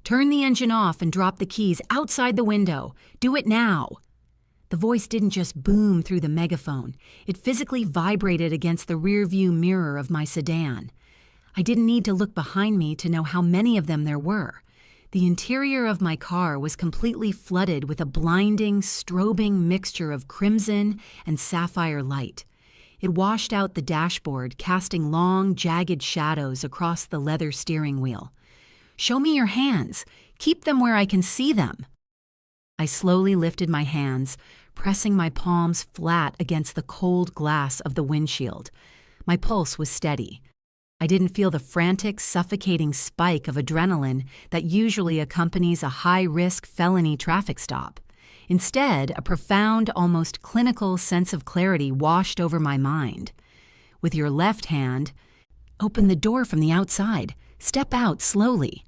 Turn the engine off and drop the keys outside the window. Do it now." The voice didn't just boom through the megaphone. It physically vibrated against the rearview mirror of my sedan. I didn't need to look behind me to know how many of them there were. The interior of my car was completely flooded with a blinding, strobing mixture of crimson and sapphire light. It washed out the dashboard, casting long, jagged shadows across the leather steering wheel. "Show me your hands. Keep them where I can see them." I slowly lifted my hands, pressing my palms flat against the cold glass of the windshield. My pulse was steady. I didn't feel the frantic, suffocating spike of adrenaline that usually accompanies a high-risk felony traffic stop. Instead, a profound, almost clinical sense of clarity washed over my mind. "With your left hand, open the door from the outside. Step out slowly."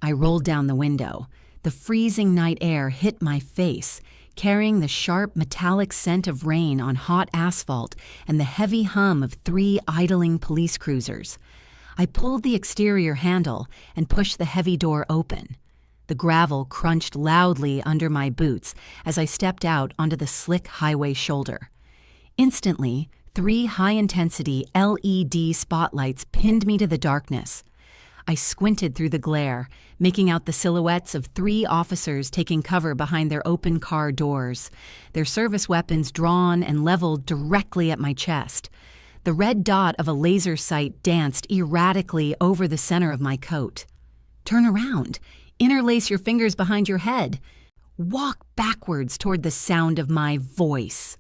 I rolled down the window. The freezing night air hit my face, carrying the sharp metallic scent of rain on hot asphalt and the heavy hum of 3 idling police cruisers. I pulled the exterior handle and pushed the heavy door open. The gravel crunched loudly under my boots as I stepped out onto the slick highway shoulder. Instantly, 3 high-intensity LED spotlights pinned me to the darkness. I squinted through the glare, making out the silhouettes of 3 officers taking cover behind their open car doors, their service weapons drawn and leveled directly at my chest. The red dot of a laser sight danced erratically over the center of my coat. "Turn around. Interlace your fingers behind your head. Walk backwards toward the sound of my voice."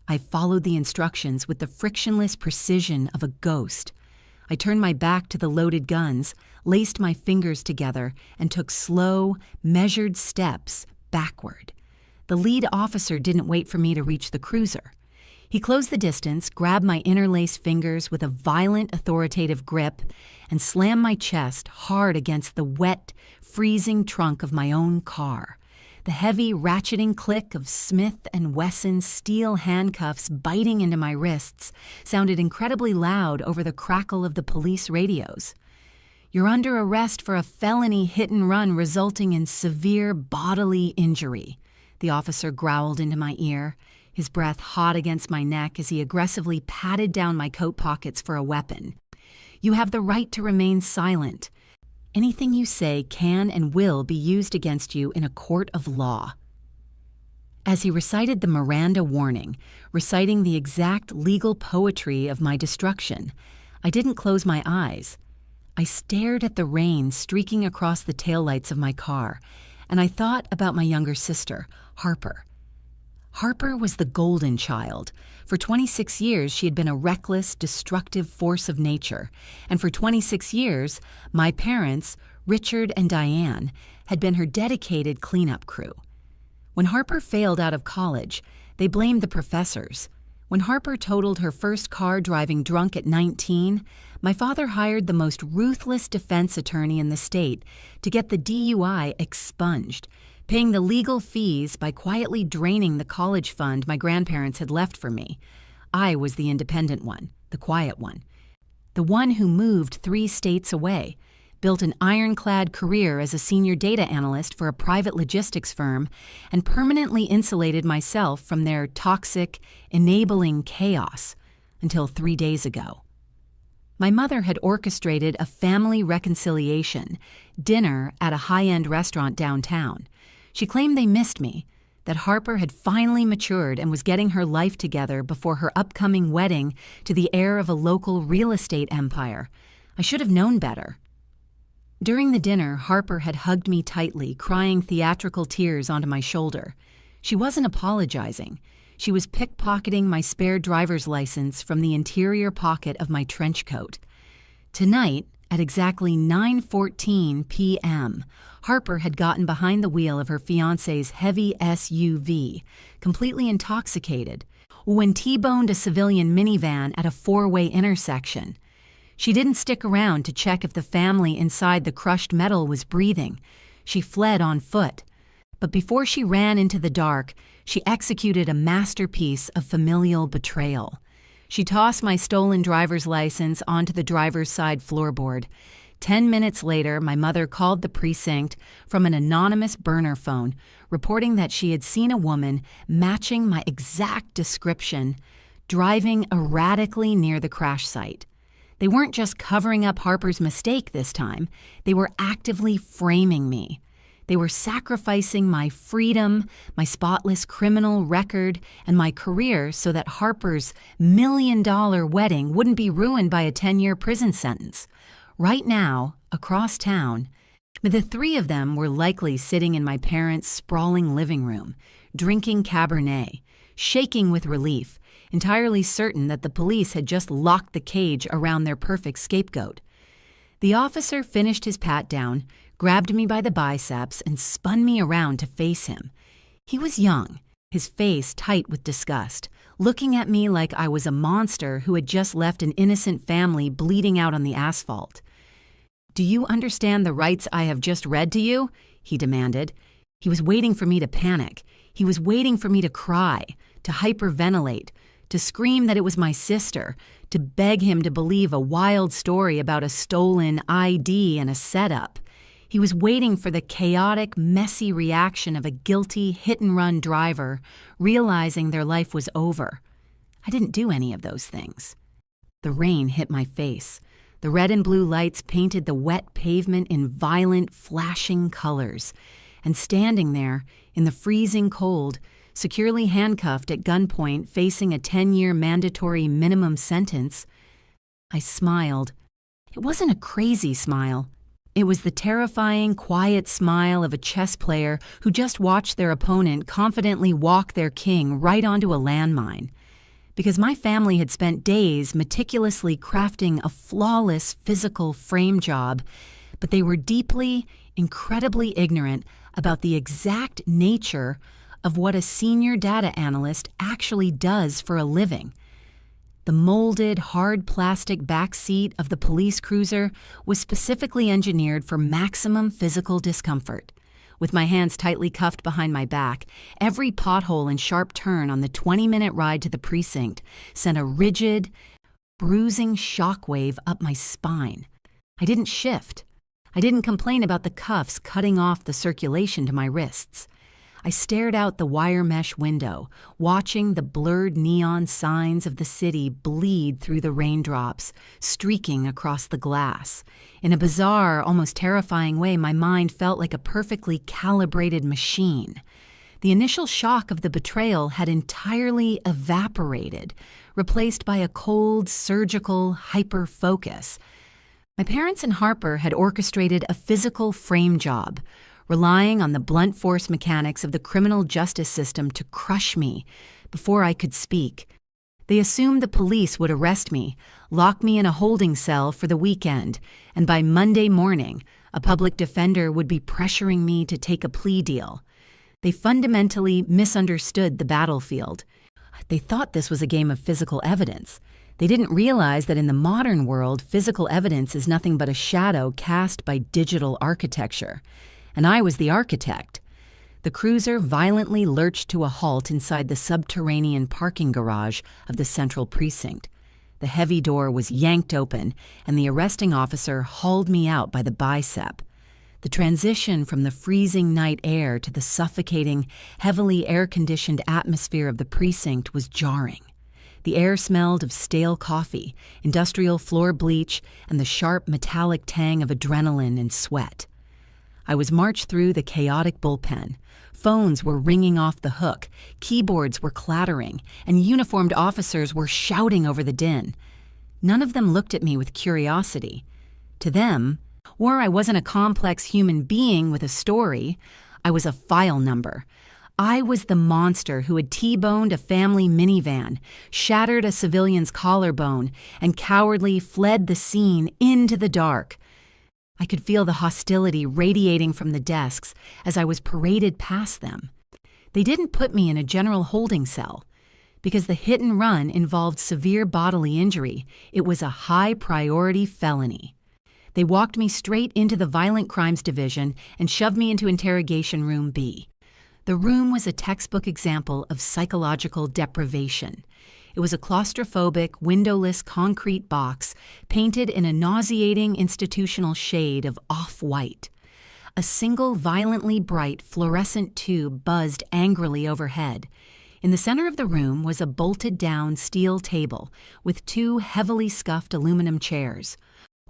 I followed the instructions with the frictionless precision of a ghost. I turned my back to the loaded guns, laced my fingers together, and took slow, measured steps backward. The lead officer didn't wait for me to reach the cruiser. He closed the distance, grabbed my interlaced fingers with a violent, authoritative grip, and slammed my chest hard against the wet, freezing trunk of my own car. The heavy, ratcheting click of Smith & Wesson's steel handcuffs biting into my wrists sounded incredibly loud over the crackle of the police radios. "You're under arrest for a felony hit-and-run resulting in severe bodily injury," the officer growled into my ear, his breath hot against my neck as he aggressively patted down my coat pockets for a weapon. "You have the right to remain silent. Anything you say can and will be used against you in a court of law." As he recited the Miranda warning, reciting the exact legal poetry of my destruction, I didn't close my eyes. I stared at the rain streaking across the taillights of my car, and I thought about my younger sister, Harper. Harper was the golden child. For 26 years, she had been a reckless, destructive force of nature. And for 26 years, my parents, Richard and Diane, had been her dedicated cleanup crew. When Harper failed out of college, they blamed the professors. When Harper totaled her first car driving drunk at 19, my father hired the most ruthless defense attorney in the state to get the DUI expunged, paying the legal fees by quietly draining the college fund my grandparents had left for me. I was the independent one, the quiet one, the one who moved 3 states away, built an ironclad career as a senior data analyst for a private logistics firm, and permanently insulated myself from their toxic, enabling chaos until 3 days ago. My mother had orchestrated a family reconciliation, dinner at a high-end restaurant downtown. She claimed they missed me, that Harper had finally matured and was getting her life together before her upcoming wedding to the heir of a local real estate empire. I should have known better. During the dinner, Harper had hugged me tightly, crying theatrical tears onto my shoulder. She wasn't apologizing. She was pickpocketing my spare driver's license from the interior pocket of my trench coat. Tonight, at exactly 9:14 p.m., Harper had gotten behind the wheel of her fiancé's heavy SUV, completely intoxicated, when T-boned a civilian minivan at a 4-way intersection. She didn't stick around to check if the family inside the crushed metal was breathing. She fled on foot. But before she ran into the dark, she executed a masterpiece of familial betrayal. She tossed my stolen driver's license onto the driver's side floorboard, 10 minutes later, my mother called the precinct from an anonymous burner phone, reporting that she had seen a woman matching my exact description driving erratically near the crash site. They weren't just covering up Harper's mistake this time, they were actively framing me. They were sacrificing my freedom, my spotless criminal record, and my career so that Harper's $1 million wedding wouldn't be ruined by a 10-year prison sentence. Right now, across town, the three of them were likely sitting in my parents' sprawling living room, drinking Cabernet, shaking with relief, entirely certain that the police had just locked the cage around their perfect scapegoat. The officer finished his pat-down, grabbed me by the biceps, and spun me around to face him. He was young, his face tight with disgust, looking at me like I was a monster who had just left an innocent family bleeding out on the asphalt. "Do you understand the rights I have just read to you?" he demanded. He was waiting for me to panic. He was waiting for me to cry, to hyperventilate, to scream that it was my sister, to beg him to believe a wild story about a stolen ID and a setup. He was waiting for the chaotic, messy reaction of a guilty hit-and-run driver realizing their life was over. I didn't do any of those things. The rain hit my face. The red and blue lights painted the wet pavement in violent, flashing colors. And standing there, in the freezing cold, securely handcuffed at gunpoint facing a 10-year mandatory minimum sentence, I smiled. It wasn't a crazy smile. It was the terrifying, quiet smile of a chess player who just watched their opponent confidently walk their king right onto a landmine. Because my family had spent days meticulously crafting a flawless physical frame job, but they were deeply, incredibly ignorant about the exact nature of what a senior data analyst actually does for a living. The molded, hard plastic back seat of the police cruiser was specifically engineered for maximum physical discomfort. With my hands tightly cuffed behind my back, every pothole and sharp turn on the 20-minute ride to the precinct sent a rigid, bruising shockwave up my spine. I didn't shift. I didn't complain about the cuffs cutting off the circulation to my wrists. I stared out the wire mesh window, watching the blurred neon signs of the city bleed through the raindrops, streaking across the glass. In a bizarre, almost terrifying way, my mind felt like a perfectly calibrated machine. The initial shock of the betrayal had entirely evaporated, replaced by a cold, surgical hyper-focus. My parents and Harper had orchestrated a physical frame job, relying on the blunt force mechanics of the criminal justice system to crush me before I could speak. They assumed the police would arrest me, lock me in a holding cell for the weekend, and by Monday morning, a public defender would be pressuring me to take a plea deal. They fundamentally misunderstood the battlefield. They thought this was a game of physical evidence. They didn't realize that in the modern world, physical evidence is nothing but a shadow cast by digital architecture. And I was the architect. The cruiser violently lurched to a halt inside the subterranean parking garage of the central precinct. The heavy door was yanked open, and the arresting officer hauled me out by the bicep. The transition from the freezing night air to the suffocating, heavily air-conditioned atmosphere of the precinct was jarring. The air smelled of stale coffee, industrial floor bleach, and the sharp metallic tang of adrenaline and sweat. I was marched through the chaotic bullpen. Phones were ringing off the hook, keyboards were clattering, and uniformed officers were shouting over the din. None of them looked at me with curiosity. To them, or I wasn't a complex human being with a story, I was a file number. I was the monster who had T-boned a family minivan, shattered a civilian's collarbone, and cowardly fled the scene into the dark. I could feel the hostility radiating from the desks as I was paraded past them. They didn't put me in a general holding cell. Because the hit and run involved severe bodily injury, it was a high-priority felony. They walked me straight into the Violent Crimes Division and shoved me into Interrogation Room B. The room was a textbook example of psychological deprivation. It was a claustrophobic, windowless concrete box painted in a nauseating institutional shade of off-white. A single violently bright fluorescent tube buzzed angrily overhead. In the center of the room was a bolted-down steel table with two heavily scuffed aluminum chairs.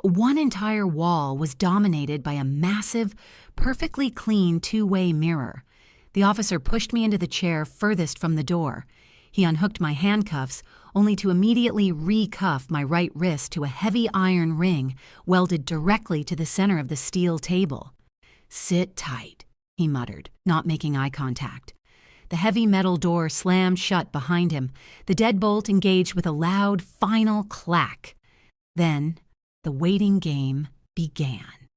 One entire wall was dominated by a massive, perfectly clean two-way mirror. The officer pushed me into the chair furthest from the door. He unhooked my handcuffs, only to immediately re-cuff my right wrist to a heavy iron ring welded directly to the center of the steel table. "Sit tight," he muttered, not making eye contact. The heavy metal door slammed shut behind him. The deadbolt engaged with a loud, final clack. Then, the waiting game began.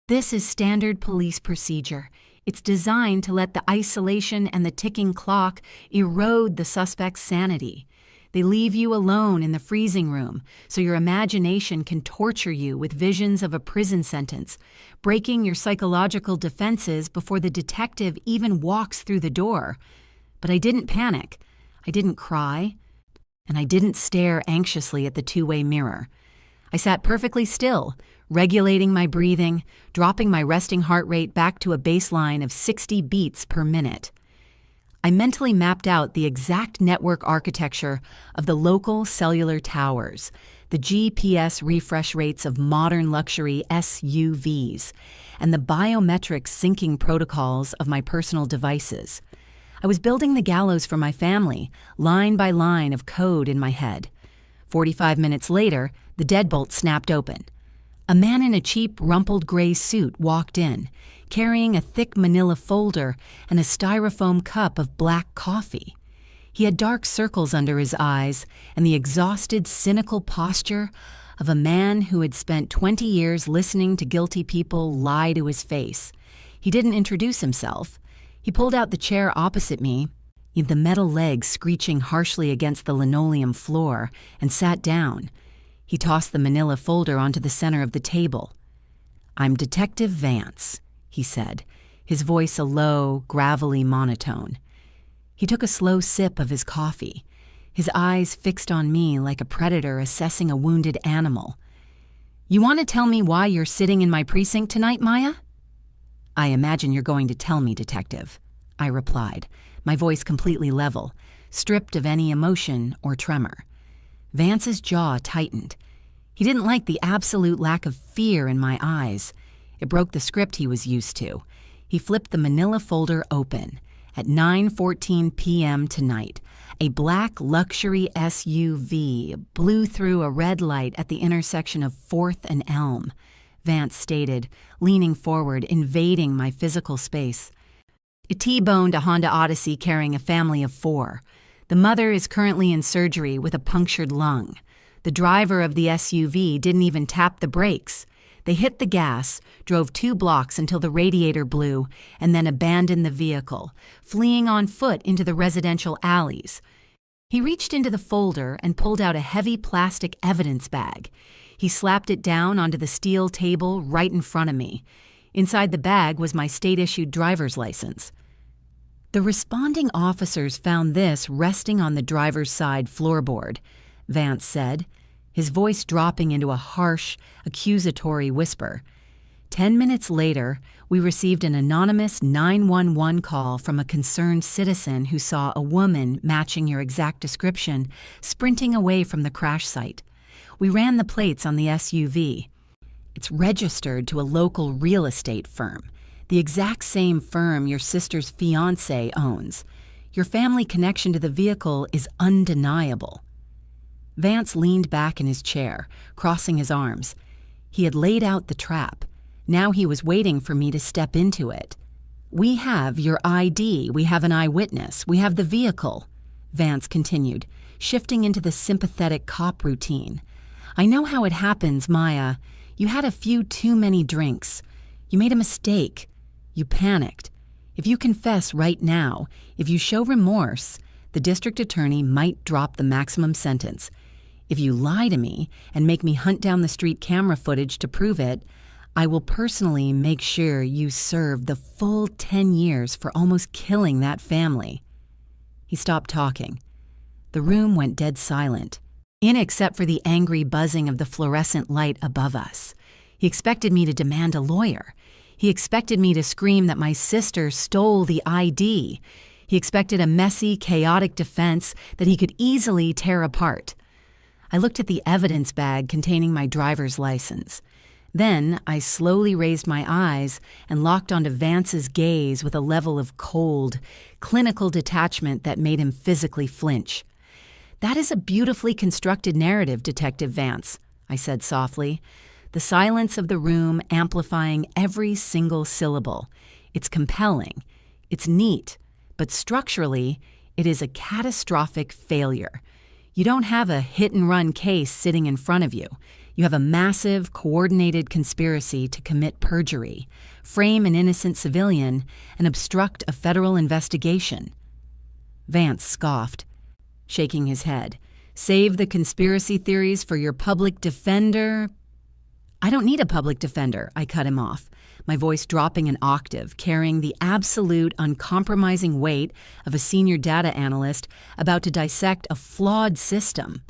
This is standard police procedure. It's designed to let the isolation and the ticking clock erode the suspect's sanity. They leave you alone in the freezing room so your imagination can torture you with visions of a prison sentence, breaking your psychological defenses before the detective even walks through the door. But I didn't panic. I didn't cry. And I didn't stare anxiously at the two-way mirror. I sat perfectly still, regulating my breathing, dropping my resting heart rate back to a baseline of 60 beats per minute. I mentally mapped out the exact network architecture of the local cellular towers, the GPS refresh rates of modern luxury SUVs, and the biometric syncing protocols of my personal devices. I was building the gallows for my family, line by line of code in my head. 45 minutes later, the deadbolt snapped open. A man in a cheap, rumpled gray suit walked in, carrying a thick manila folder and a styrofoam cup of black coffee. He had dark circles under his eyes and the exhausted, cynical posture of a man who had spent 20 years listening to guilty people lie to his face. He didn't introduce himself. He pulled out the chair opposite me, the metal legs screeching harshly against the linoleum floor, and sat down. He tossed the manila folder onto the center of the table. "I'm Detective Vance," he said, his voice a low, gravelly monotone. He took a slow sip of his coffee, his eyes fixed on me like a predator assessing a wounded animal. "You want to tell me why you're sitting in my precinct tonight, Maya?" "I imagine you're going to tell me, Detective," I replied, my voice completely level, stripped of any emotion or tremor. Vance's jaw tightened. He didn't like the absolute lack of fear in my eyes. It broke the script he was used to. He flipped the manila folder open. At 9:14 p.m. tonight, a black luxury SUV blew through a red light at the intersection of 4th and Elm, Vance stated, leaning forward, invading my physical space. It T-boned a Honda Odyssey carrying a family of 4. The mother is currently in surgery with a punctured lung. The driver of the SUV didn't even tap the brakes. They hit the gas, drove 2 blocks until the radiator blew, and then abandoned the vehicle, fleeing on foot into the residential alleys. He reached into the folder and pulled out a heavy plastic evidence bag. He slapped it down onto the steel table right in front of me. Inside the bag was my state-issued driver's license. The responding officers found this resting on the driver's side floorboard, Vance said, his voice dropping into a harsh, accusatory whisper. 10 minutes later, we received an anonymous 911 call from a concerned citizen who saw a woman matching your exact description sprinting away from the crash site. We ran the plates on the SUV. It's registered to a local real estate firm, the exact same firm your sister's fiancé owns. Your family connection to the vehicle is undeniable. Vance leaned back in his chair, crossing his arms. He had laid out the trap. Now he was waiting for me to step into it. "We have your ID, we have an eyewitness, we have the vehicle," Vance continued, shifting into the sympathetic cop routine. "I know how it happens, Maya. You had a few too many drinks. You made a mistake. You panicked. If you confess right now, if you show remorse, the district attorney might drop the maximum sentence. If you lie to me and make me hunt down the street camera footage to prove it, I will personally make sure you serve the full 10 years for almost killing that family." He stopped talking. The room went dead silent, in except for the angry buzzing of the fluorescent light above us. He expected me to demand a lawyer. He expected me to scream that my sister stole the ID. He expected a messy, chaotic defense that he could easily tear apart. I looked at the evidence bag containing my driver's license. Then I slowly raised my eyes and locked onto Vance's gaze with a level of cold, clinical detachment that made him physically flinch. "That is a beautifully constructed narrative, Detective Vance," I said softly, the silence of the room amplifying every single syllable. "It's compelling. It's neat. But structurally, it is a catastrophic failure. You don't have a hit-and-run case sitting in front of you. You have a massive, coordinated conspiracy to commit perjury, frame an innocent civilian, and obstruct a federal investigation." Vance scoffed, shaking his head. "Save the conspiracy theories for your public defender." "I don't need a public defender," I cut him off, my voice dropping an octave, carrying the absolute, uncompromising weight of a senior data analyst about to dissect a flawed system.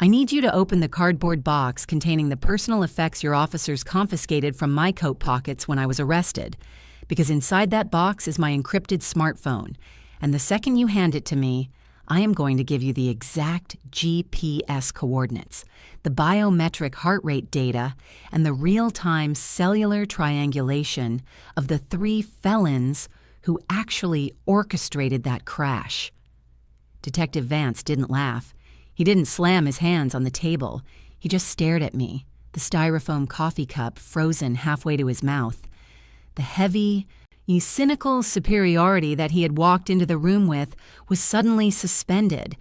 "I need you to open the cardboard box containing the personal effects your officers confiscated from my coat pockets when I was arrested, because inside that box is my encrypted smartphone, and the second you hand it to me, I am going to give you the exact GPS coordinates, the biometric heart rate data, and the real-time cellular triangulation of the 3 felons who actually orchestrated that crash." Detective Vance didn't laugh. He didn't slam his hands on the table. He just stared at me, the styrofoam coffee cup frozen halfway to his mouth. The heavy, cynical superiority that he had walked into the room with was suddenly suspended,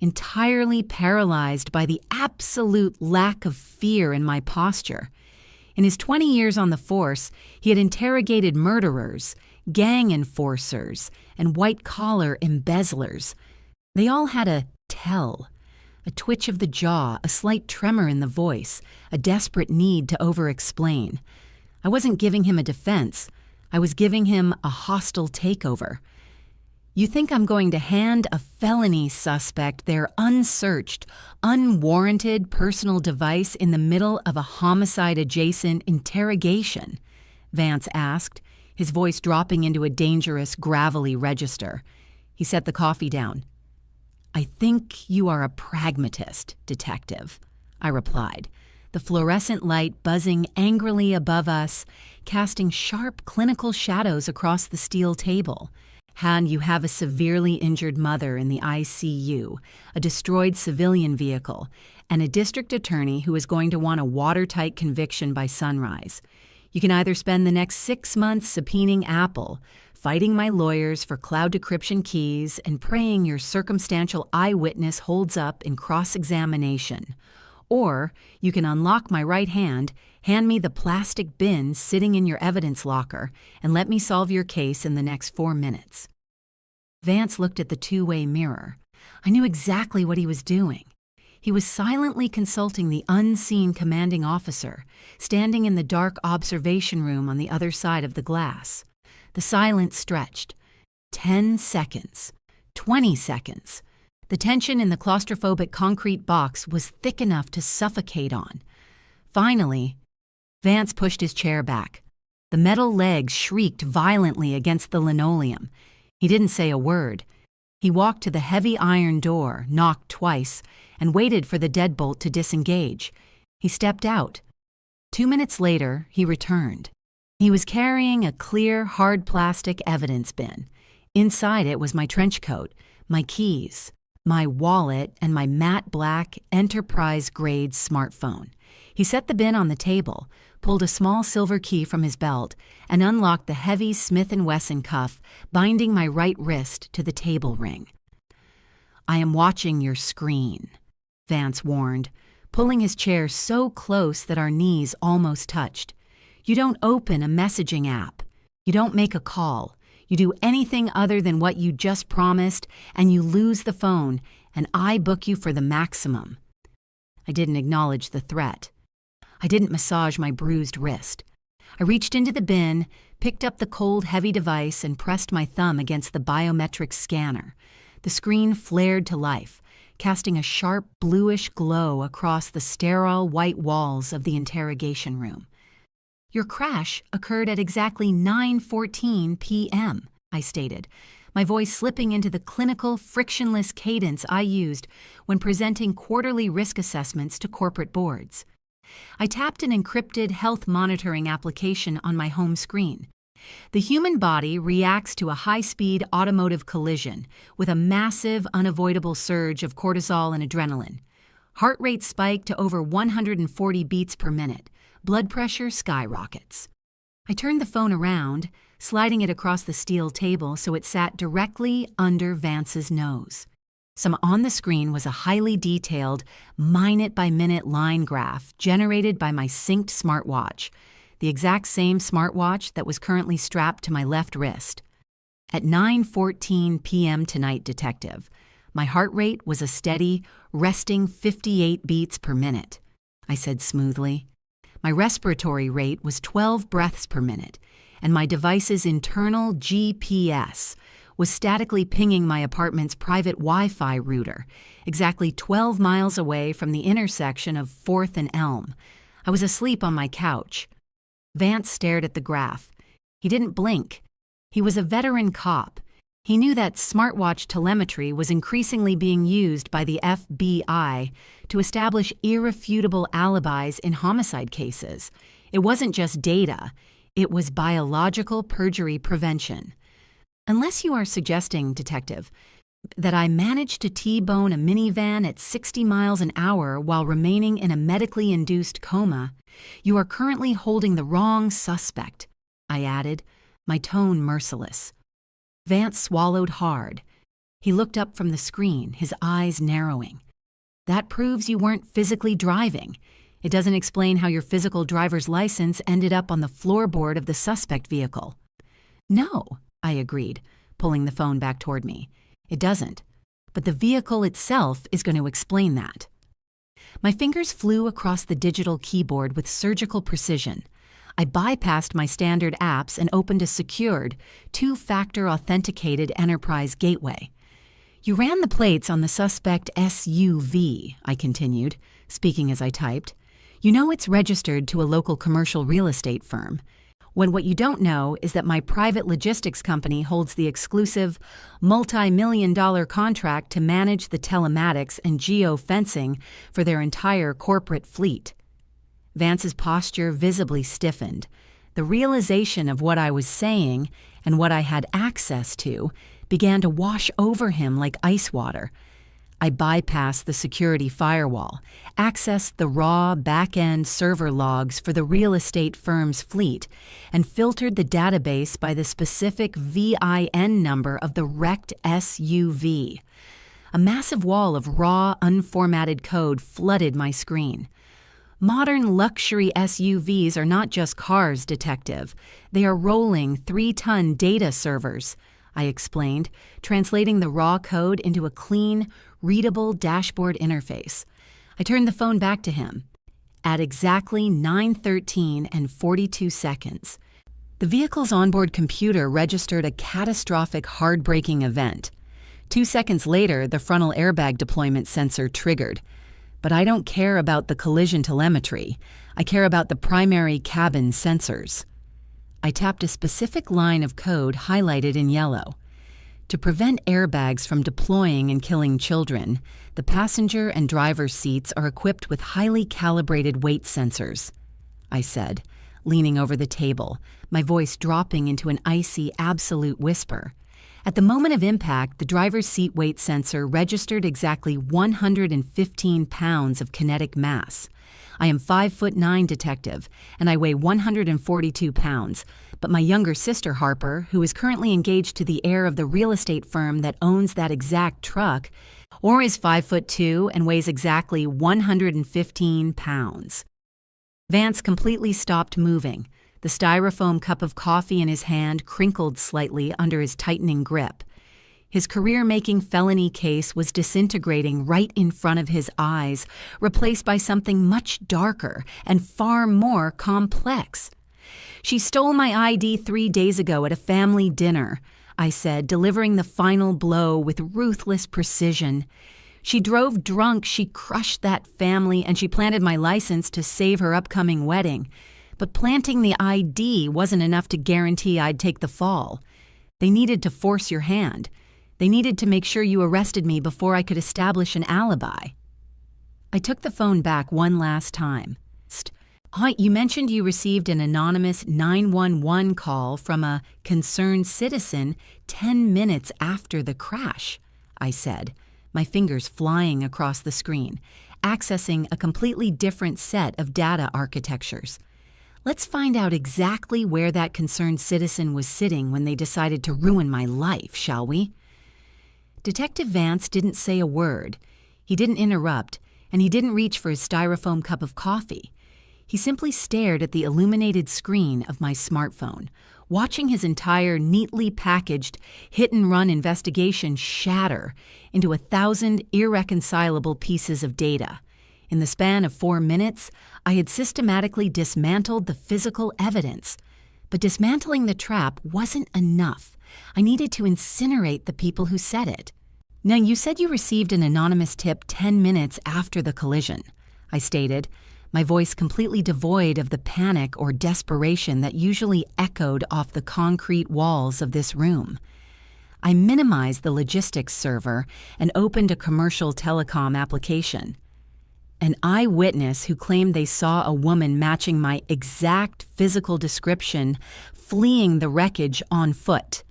entirely paralyzed by the absolute lack of fear in my posture. In his 20 years on the force, he had interrogated murderers, gang enforcers, and white-collar embezzlers. They all had a tell, a twitch of the jaw, a slight tremor in the voice, a desperate need to over-explain. I wasn't giving him a defense. I was giving him a hostile takeover. "You think I'm going to hand a felony suspect their unsearched, unwarranted personal device in the middle of a homicide-adjacent interrogation?" Vance asked, his voice dropping into a dangerous, gravelly register. He set the coffee down. "I think you are a pragmatist, Detective," I replied, the fluorescent light buzzing angrily above us, casting sharp clinical shadows across the steel table. "And you have a severely injured mother in the ICU, a destroyed civilian vehicle, and a district attorney who is going to want a watertight conviction by sunrise. You can either spend the next 6 months subpoenaing Apple, fighting my lawyers for cloud decryption keys, and praying your circumstantial eyewitness holds up in cross-examination. Or you can unlock my right hand, hand me the plastic bin sitting in your evidence locker, and let me solve your case in the next 4 minutes." Vance looked at the two-way mirror. I knew exactly what he was doing. He was silently consulting the unseen commanding officer, standing in the dark observation room on the other side of the glass. The silence stretched. 10 seconds. 20 seconds. The tension in the claustrophobic concrete box was thick enough to suffocate on. Finally, Vance pushed his chair back. The metal legs shrieked violently against the linoleum. He didn't say a word. He walked to the heavy iron door, knocked twice, and waited for the deadbolt to disengage. He stepped out. 2 minutes later, he returned. He was carrying a clear, hard plastic evidence bin. Inside it was my trench coat, my keys, my wallet, and my matte black, enterprise-grade smartphone. He set the bin on the table, pulled a small silver key from his belt, and unlocked the heavy Smith & Wesson cuff binding my right wrist to the table ring. "I am watching your screen," Vance warned, pulling his chair so close that our knees almost touched. "You don't open a messaging app. You don't make a call. You do anything other than what you just promised, and you lose the phone, and I book you for the maximum." I didn't acknowledge the threat. I didn't massage my bruised wrist. I reached into the bin, picked up the cold, heavy device, and pressed my thumb against the biometric scanner. The screen flared to life, casting a sharp bluish glow across the sterile white walls of the interrogation room. "Your crash occurred at exactly 9:14 p.m., I stated, my voice slipping into the clinical, frictionless cadence I used when presenting quarterly risk assessments to corporate boards. I tapped an encrypted health monitoring application on my home screen. The human body reacts to a high-speed automotive collision with a massive, unavoidable surge of cortisol and adrenaline. Heart rate spiked to over 140 beats per minute. Blood pressure skyrockets. I turned the phone around, sliding it across the steel table so it sat directly under Vance's nose. On the screen was a highly detailed, minute-by-minute line graph generated by my synced smartwatch, the exact same smartwatch that was currently strapped to my left wrist. At 9:14 p.m. tonight, Detective, my heart rate was a steady, resting 58 beats per minute, I said smoothly. My respiratory rate was 12 breaths per minute, and my device's internal GPS was statically pinging my apartment's private Wi-Fi router, exactly 12 miles away from the intersection of 4th and Elm. I was asleep on my couch. Vance stared at the graph. He didn't blink. He was a veteran cop. He knew that smartwatch telemetry was increasingly being used by the FBI to establish irrefutable alibis in homicide cases. It wasn't just data. It was biological perjury prevention. Unless you are suggesting, Detective, that I managed to T-bone a minivan at 60 miles an hour while remaining in a medically induced coma, you are currently holding the wrong suspect, I added, my tone merciless. Vance swallowed hard. He looked up from the screen, his eyes narrowing. That proves you weren't physically driving. It doesn't explain how your physical driver's license ended up on the floorboard of the suspect vehicle. No, I agreed, pulling the phone back toward me. It doesn't. But the vehicle itself is going to explain that. My fingers flew across the digital keyboard with surgical precision. I bypassed my standard apps and opened a secured, two-factor authenticated enterprise gateway. You ran the plates on the suspect SUV, I continued, speaking as I typed. You know it's registered to a local commercial real estate firm. When what you don't know is that my private logistics company holds the exclusive, multi-million-dollar contract to manage the telematics and geo-fencing for their entire corporate fleet. Vance's posture visibly stiffened. The realization of what I was saying and what I had access to began to wash over him like ice water. I bypassed the security firewall, accessed the raw back-end server logs for the real estate firm's fleet, and filtered the database by the specific VIN number of the wrecked SUV. A massive wall of raw, unformatted code flooded my screen. Modern luxury SUVs are not just cars, Detective. They are rolling 3-ton data servers, I explained, translating the raw code into a clean, readable dashboard interface. I turned the phone back to him. At exactly 9:13 and 42 seconds, the vehicle's onboard computer registered a catastrophic hard-braking event. 2 seconds later, the frontal airbag deployment sensor triggered. But I don't care about the collision telemetry. I care about the primary cabin sensors. I tapped a specific line of code highlighted in yellow. To prevent airbags from deploying and killing children, the passenger and driver's seats are equipped with highly calibrated weight sensors, I said, leaning over the table, my voice dropping into an icy, absolute whisper. At the moment of impact, the driver's seat weight sensor registered exactly 115 pounds of kinetic mass. I am 5'9", Detective, and I weigh 142 pounds, but my younger sister Harper, who is currently engaged to the heir of the real estate firm that owns that exact truck, or is 5'2" and weighs exactly 115 pounds. Vance completely stopped moving. The styrofoam cup of coffee in his hand crinkled slightly under his tightening grip. His career-making felony case was disintegrating right in front of his eyes, replaced by something much darker and far more complex. "She stole my ID 3 days ago at a family dinner," I said, delivering the final blow with ruthless precision. She drove drunk, she crushed that family, and she planted my license to save her upcoming wedding. But planting the ID wasn't enough to guarantee I'd take the fall. They needed to force your hand. They needed to make sure you arrested me before I could establish an alibi. I took the phone back one last time. You mentioned you received an anonymous 911 call from a concerned citizen 10 minutes after the crash, I said, my fingers flying across the screen, accessing a completely different set of data architectures. Let's find out exactly where that concerned citizen was sitting when they decided to ruin my life, shall we? Detective Vance didn't say a word. He didn't interrupt, and he didn't reach for his styrofoam cup of coffee. He simply stared at the illuminated screen of my smartphone, watching his entire neatly packaged hit-and-run investigation shatter into 1,000 irreconcilable pieces of data. In the span of 4 minutes, I had systematically dismantled the physical evidence. But dismantling the trap wasn't enough. I needed to incinerate the people who said it. Now, you said you received an anonymous tip 10 minutes after the collision, I stated, my voice completely devoid of the panic or desperation that usually echoed off the concrete walls of this room. I minimized the logistics server and opened a commercial telecom application. An eyewitness who claimed they saw a woman matching my exact physical description fleeing the wreckage on foot.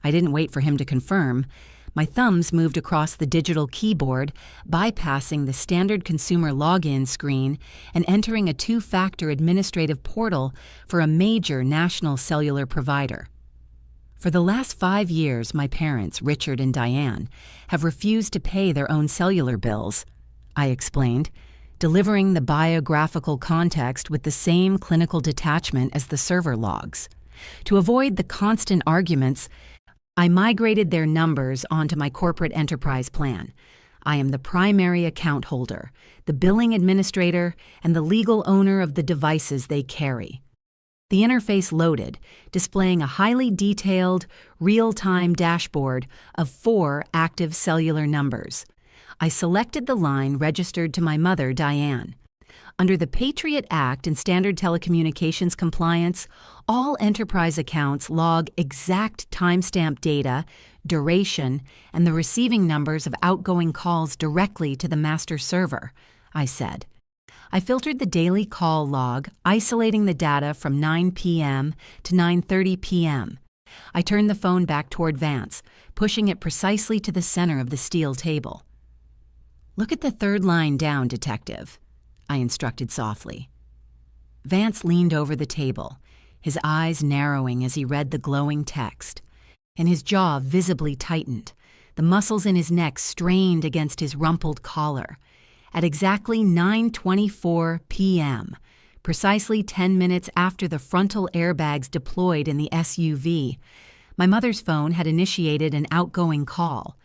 I didn't wait for him to confirm. My thumbs moved across the digital keyboard, bypassing the standard consumer login screen and entering a 2-factor administrative portal for a major national cellular provider. For the last 5 years, my parents, Richard and Diane, have refused to pay their own cellular bills, I explained, delivering the biographical context with the same clinical detachment as the server logs. To avoid the constant arguments, I migrated their numbers onto my corporate enterprise plan. I am the primary account holder, the billing administrator, and the legal owner of the devices they carry. The interface loaded, displaying a highly detailed, real-time dashboard of 4 active cellular numbers. I selected the line registered to my mother, Diane. Under the Patriot Act and standard telecommunications compliance, all enterprise accounts log exact timestamp data, duration, and the receiving numbers of outgoing calls directly to the master server, I said. I filtered the daily call log, isolating the data from 9 p.m. to 9:30 p.m. I turned the phone back toward Vance, pushing it precisely to the center of the steel table. "Look at the 3rd line down, Detective," I instructed softly. Vance leaned over the table, his eyes narrowing as he read the glowing text, and his jaw visibly tightened, the muscles in his neck strained against his rumpled collar. At exactly 9:24 p.m., precisely 10 minutes after the frontal airbags deployed in the SUV, my mother's phone had initiated an outgoing call.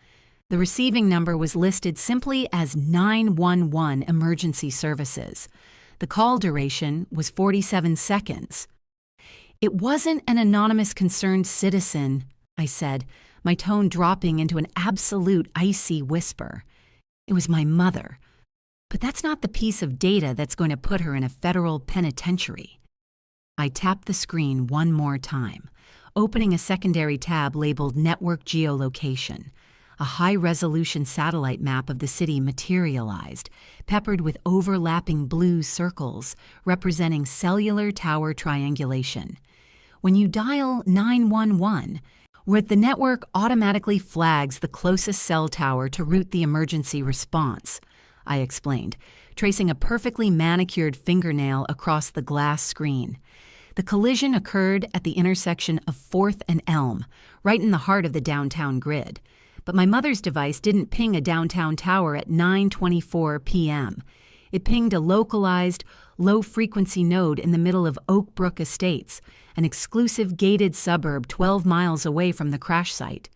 The receiving number was listed simply as 911 Emergency Services. The call duration was 47 seconds. "It wasn't an anonymous concerned citizen," I said, my tone dropping into an absolute icy whisper. "It was my mother. But that's not the piece of data that's going to put her in a federal penitentiary." I tapped the screen one more time, opening a secondary tab labeled Network Geolocation. A high-resolution satellite map of the city materialized, peppered with overlapping blue circles representing cellular tower triangulation. When you dial 911, where the network automatically flags the closest cell tower to route the emergency response, I explained, tracing a perfectly manicured fingernail across the glass screen. The collision occurred at the intersection of 4th and Elm, right in the heart of the downtown grid. But my mother's device didn't ping a downtown tower at 9:24 p.m. It pinged a localized, low-frequency node in the middle of Oak Brook Estates, an exclusive gated suburb 12 miles away from the crash site.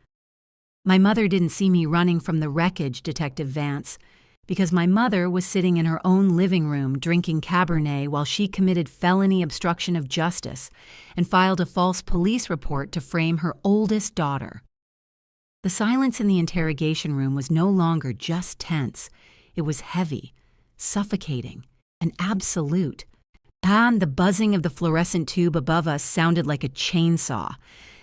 My mother didn't see me running from the wreckage, Detective Vance, because my mother was sitting in her own living room drinking Cabernet while she committed felony obstruction of justice and filed a false police report to frame her oldest daughter. The silence in the interrogation room was no longer just tense. It was heavy, suffocating, and absolute. And the buzzing of the fluorescent tube above us sounded like a chainsaw.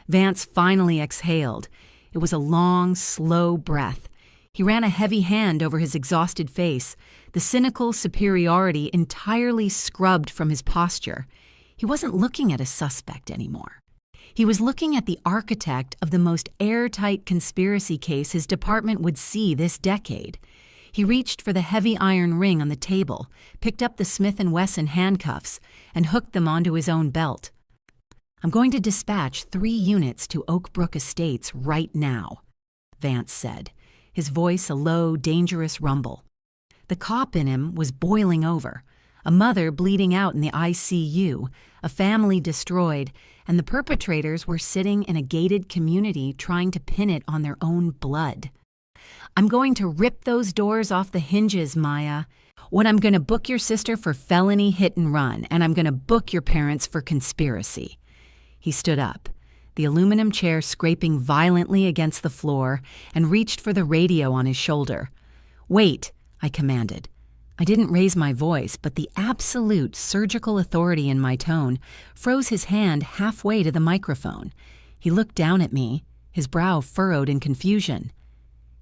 Vance finally exhaled. It was a long, slow breath. He ran a heavy hand over his exhausted face, the cynical superiority entirely scrubbed from his posture. He wasn't looking at a suspect anymore. He was looking at the architect of the most airtight conspiracy case his department would see this decade. He reached for the heavy iron ring on the table, picked up the Smith & Wesson handcuffs, and hooked them onto his own belt. "I'm going to dispatch 3 units to Oak Brook Estates right now," Vance said, his voice a low, dangerous rumble. The cop in him was boiling over. A mother bleeding out in the ICU, a family destroyed, and the perpetrators were sitting in a gated community trying to pin it on their own blood. "I'm going to rip those doors off the hinges, Maya. I'm going to book your sister for felony hit and run, and I'm going to book your parents for conspiracy." He stood up, the aluminum chair scraping violently against the floor, and reached for the radio on his shoulder. "Wait," I commanded. I didn't raise my voice, but the absolute surgical authority in my tone froze his hand halfway to the microphone. He looked down at me, his brow furrowed in confusion.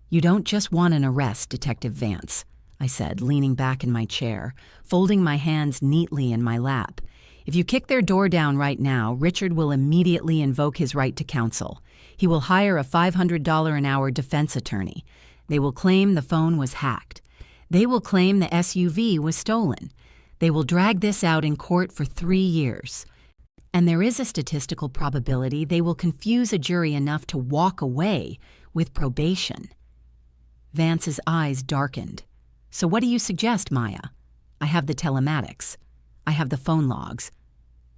"You don't just want an arrest, Detective Vance," I said, leaning back in my chair, folding my hands neatly in my lap. "If you kick their door down right now, Richard will immediately invoke his right to counsel. He will hire a $500 an hour defense attorney. They will claim the phone was hacked. They will claim the SUV was stolen. They will drag this out in court for 3 years. And there is a statistical probability they will confuse a jury enough to walk away with probation." Vance's eyes darkened. "So what do you suggest, Maya? I have the telematics. I have the phone logs.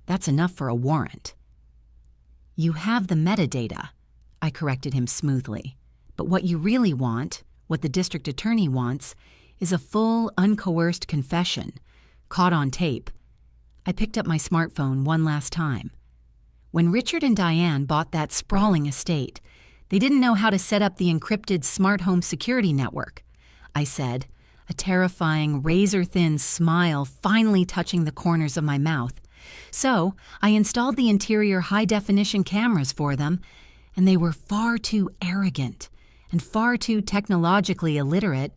That's enough for a warrant." "You have the metadata," I corrected him smoothly. "But what you really want, what the district attorney wants, is a full, uncoerced confession, caught on tape." I picked up my smartphone one last time. "When Richard and Diane bought that sprawling estate, they didn't know how to set up the encrypted smart home security network," I said, a terrifying, razor-thin smile finally touching the corners of my mouth. "So I installed the interior high-definition cameras for them, and they were far too arrogant and far too technologically illiterate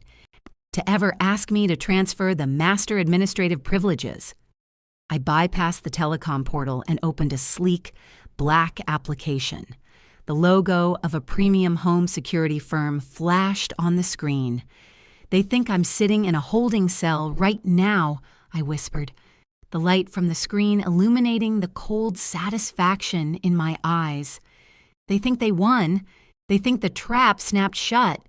to ever ask me to transfer the master administrative privileges." I bypassed the telecom portal and opened a sleek, black application. The logo of a premium home security firm flashed on the screen. "They think I'm sitting in a holding cell right now," I whispered, the light from the screen illuminating the cold satisfaction in my eyes. "They think they won. They think the trap snapped shut,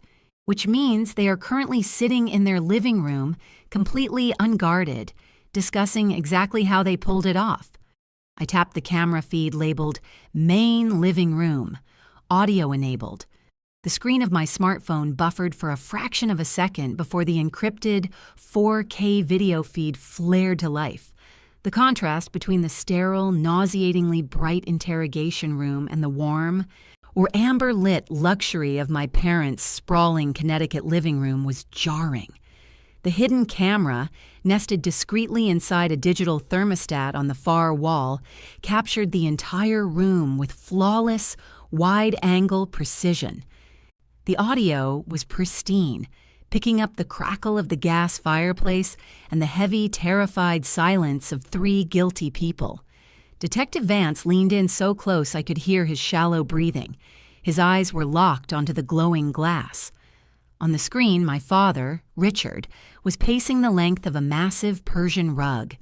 which means they are currently sitting in their living room, completely unguarded, discussing exactly how they pulled it off." I tapped the camera feed labeled "Main Living Room," audio-enabled. The screen of my smartphone buffered for a fraction of a second before the encrypted 4K video feed flared to life. The contrast between the sterile, nauseatingly bright interrogation room and the warm, or amber-lit luxury of my parents' sprawling Connecticut living room was jarring. The hidden camera, nested discreetly inside a digital thermostat on the far wall, captured the entire room with flawless, wide-angle precision. The audio was pristine, picking up the crackle of the gas fireplace and the heavy, terrified silence of 3 guilty people. Detective Vance leaned in so close I could hear his shallow breathing. His eyes were locked onto the glowing glass. On the screen, my father, Richard, was pacing the length of a massive Persian rug.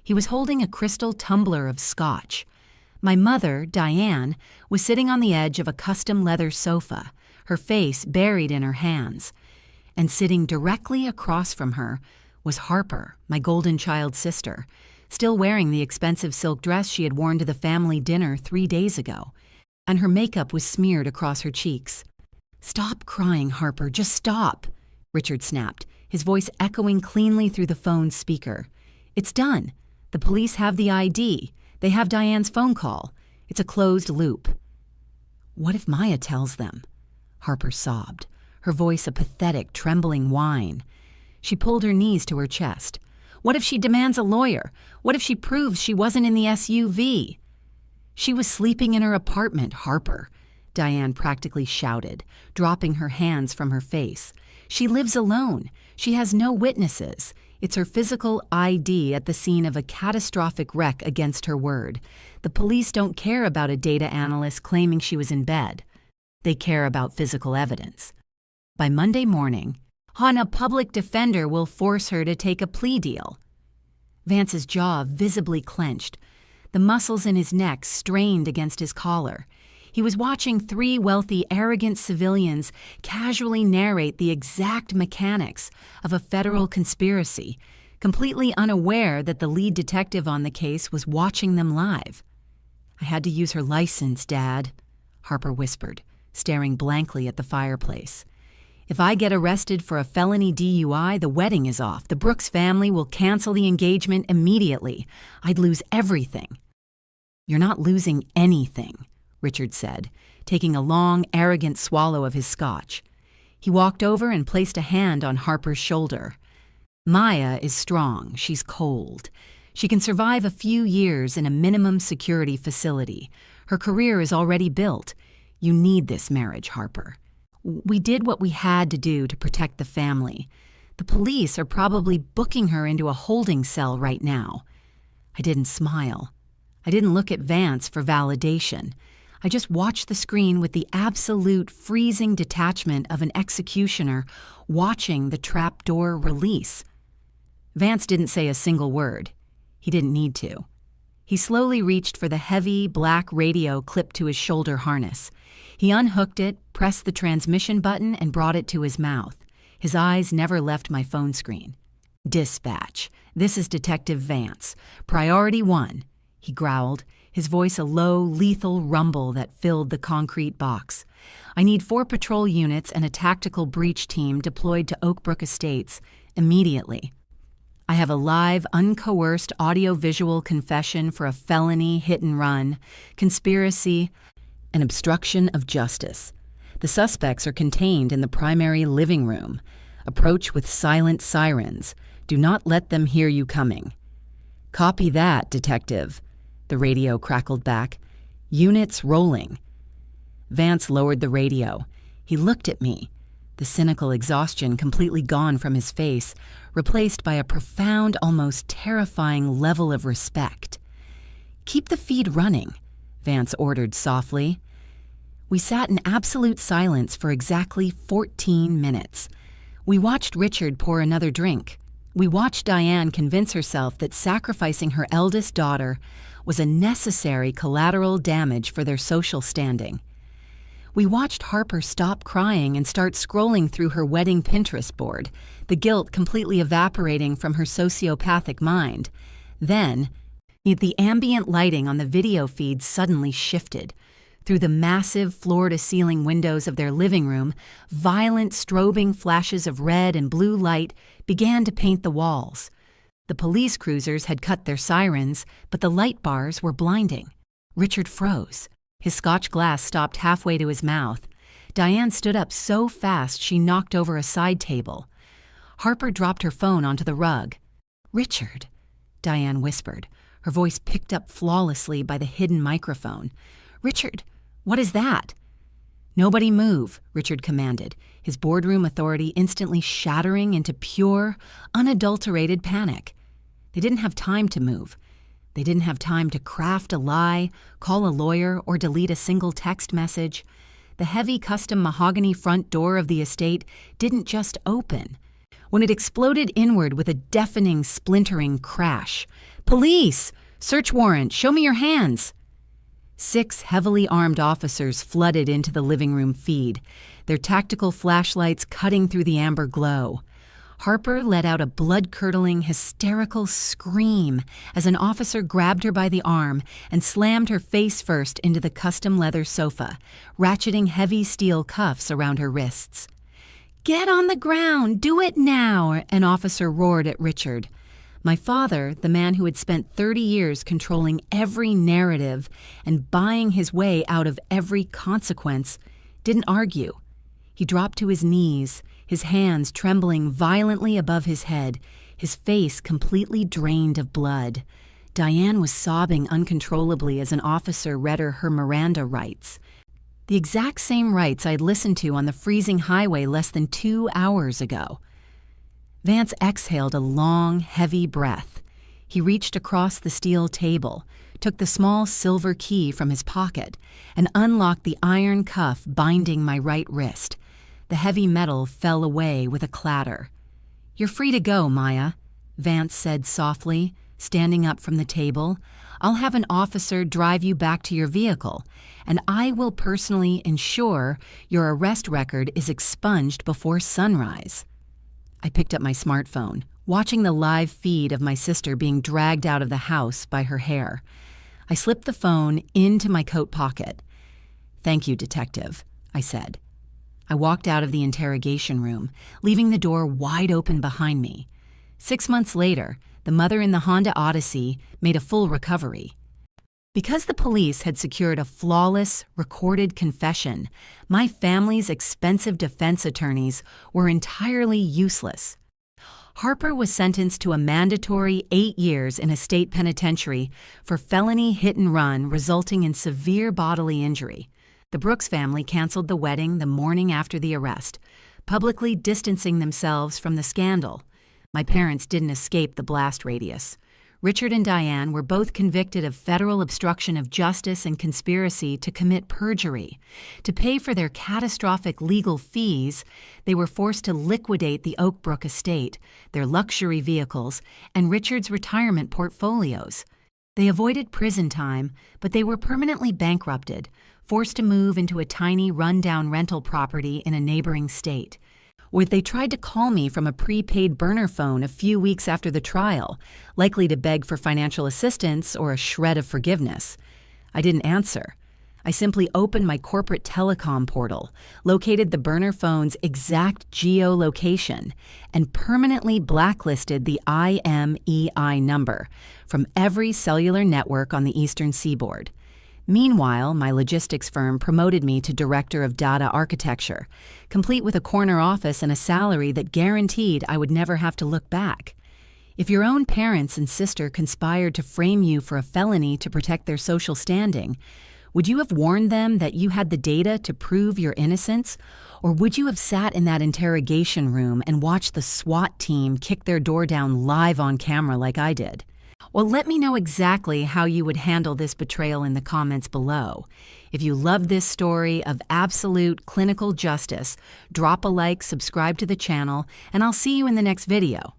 He was holding a crystal tumbler of scotch. My mother, Diane, was sitting on the edge of a custom leather sofa, her face buried in her hands. And sitting directly across from her was Harper, my golden child sister, still wearing the expensive silk dress she had worn to the family dinner 3 days ago, and her makeup was smeared across her cheeks. "Stop crying, Harper, just stop," Richard snapped, his voice echoing cleanly through the phone's speaker. "It's done. The police have the ID. They have Diane's phone call. It's a closed loop." "What if Maya tells them?" Harper sobbed, her voice a pathetic, trembling whine. She pulled her knees to her chest. What if she demands a lawyer? What if she proves she wasn't in the SUV? She was sleeping in her apartment, Harper, Diane practically shouted, dropping her hands from her face. She lives alone. She has no witnesses. It's her physical ID at the scene of a catastrophic wreck against her word. The police don't care about a data analyst claiming she was in bed. They care about physical evidence. By Monday morning, a public defender will force her to take a plea deal. Vance's jaw visibly clenched. The muscles in his neck strained against his collar. He was watching three wealthy, arrogant civilians casually narrate the exact mechanics of a federal conspiracy, completely unaware that the lead detective on the case was watching them live. "I had to use her license, Dad," Harper whispered, staring blankly at the fireplace. "If I get arrested for a felony DUI, the wedding is off. The Brooks family will cancel the engagement immediately. I'd lose everything." "You're not losing anything," Richard said, taking a long, arrogant swallow of his scotch. He walked over and placed a hand on Harper's shoulder. "Maya is strong. She's cold. She can survive a few years in a minimum security facility. Her career is already built. You need this marriage, Harper. We did what we had to do to protect the family. The police are probably booking her into a holding cell right now." I didn't smile. I didn't look at Vance for validation. I just watched the screen with the absolute freezing detachment of an executioner watching the trapdoor release. Vance didn't say a single word. He didn't need to. He slowly reached for the heavy, black radio clipped to his shoulder harness. He unhooked it, pressed the transmission button, and brought it to his mouth. His eyes never left my phone screen. "Dispatch. This is Detective Vance. Priority 1, he growled, his voice a low, lethal rumble that filled the concrete box. "I need 4 patrol units and a tactical breach team deployed to Oakbrook Estates immediately. I have a live, uncoerced audio-visual confession for a felony hit-and-run, conspiracy, and obstruction of justice. The suspects are contained in the primary living room. Approach with silent sirens. Do not let them hear you coming." "Copy that, Detective," the radio crackled back. "Units rolling." Vance lowered the radio. He looked at me, the cynical exhaustion completely gone from his face, replaced by a profound, almost terrifying level of respect. "Keep the feed running," Vance ordered softly. We sat in absolute silence for exactly 14 minutes. We watched Richard pour another drink. We watched Diane convince herself that sacrificing her eldest daughter was a necessary collateral damage for their social standing. We watched Harper stop crying and start scrolling through her wedding Pinterest board, the guilt completely evaporating from her sociopathic mind. Then, the ambient lighting on the video feed suddenly shifted. Through the massive floor-to-ceiling windows of their living room, violent strobing flashes of red and blue light began to paint the walls. The police cruisers had cut their sirens, but the light bars were blinding. Richard froze. His scotch glass stopped halfway to his mouth. Diane stood up so fast she knocked over a side table. Harper dropped her phone onto the rug. "Richard," Diane whispered, her voice picked up flawlessly by the hidden microphone. "Richard, what is that?" "Nobody move," Richard commanded, his boardroom authority instantly shattering into pure, unadulterated panic. They didn't have time to move. They didn't have time to craft a lie, call a lawyer, or delete a single text message. The heavy custom mahogany front door of the estate didn't just open. When it exploded inward with a deafening, splintering crash. "Police! Search warrant! Show me your hands!" 6 heavily armed officers flooded into the living room feed, their tactical flashlights cutting through the amber glow. Harper let out a blood-curdling, hysterical scream as an officer grabbed her by the arm and slammed her face first into the custom leather sofa, ratcheting heavy steel cuffs around her wrists. "Get on the ground! Do it now!" an officer roared at Richard. My father, the man who had spent 30 years controlling every narrative and buying his way out of every consequence, didn't argue. He dropped to his knees, his hands trembling violently above his head, his face completely drained of blood. Diane was sobbing uncontrollably as an officer read her Miranda rights. The exact same rights I'd listened to on the freezing highway less than 2 hours ago. Vance exhaled a long, heavy breath. He reached across the steel table, took the small silver key from his pocket, and unlocked the iron cuff binding my right wrist. The heavy metal fell away with a clatter. "You're free to go, Maya," Vance said softly, standing up from the table. "I'll have an officer drive you back to your vehicle, and I will personally ensure your arrest record is expunged before sunrise." I picked up my smartphone, watching the live feed of my sister being dragged out of the house by her hair. I slipped the phone into my coat pocket. "Thank you, Detective," I said. I walked out of the interrogation room, leaving the door wide open behind me. 6 months later, the mother in the Honda Odyssey made a full recovery. Because the police had secured a flawless, recorded confession, my family's expensive defense attorneys were entirely useless. Harper was sentenced to a mandatory 8 years in a state penitentiary for felony hit and run resulting in severe bodily injury. The Brooks family canceled the wedding the morning after the arrest, publicly distancing themselves from the scandal. My parents didn't escape the blast radius. Richard and Diane were both convicted of federal obstruction of justice and conspiracy to commit perjury. To pay for their catastrophic legal fees, they were forced to liquidate the Oak Brook estate, their luxury vehicles, and Richard's retirement portfolios. They avoided prison time, but they were permanently bankrupted, forced to move into a tiny run-down rental property in a neighboring state. Or they tried to call me from a prepaid burner phone a few weeks after the trial, likely to beg for financial assistance or a shred of forgiveness. I didn't answer. I simply opened my corporate telecom portal, located the burner phone's exact geolocation, and permanently blacklisted the IMEI number from every cellular network on the eastern seaboard. Meanwhile, my logistics firm promoted me to Director of Data Architecture, complete with a corner office and a salary that guaranteed I would never have to look back. If your own parents and sister conspired to frame you for a felony to protect their social standing, would you have warned them that you had the data to prove your innocence? Or would you have sat in that interrogation room and watched the SWAT team kick their door down live on camera like I did? Well, let me know exactly how you would handle this betrayal in the comments below. If you love this story of absolute clinical justice, drop a like, subscribe to the channel, and I'll see you in the next video.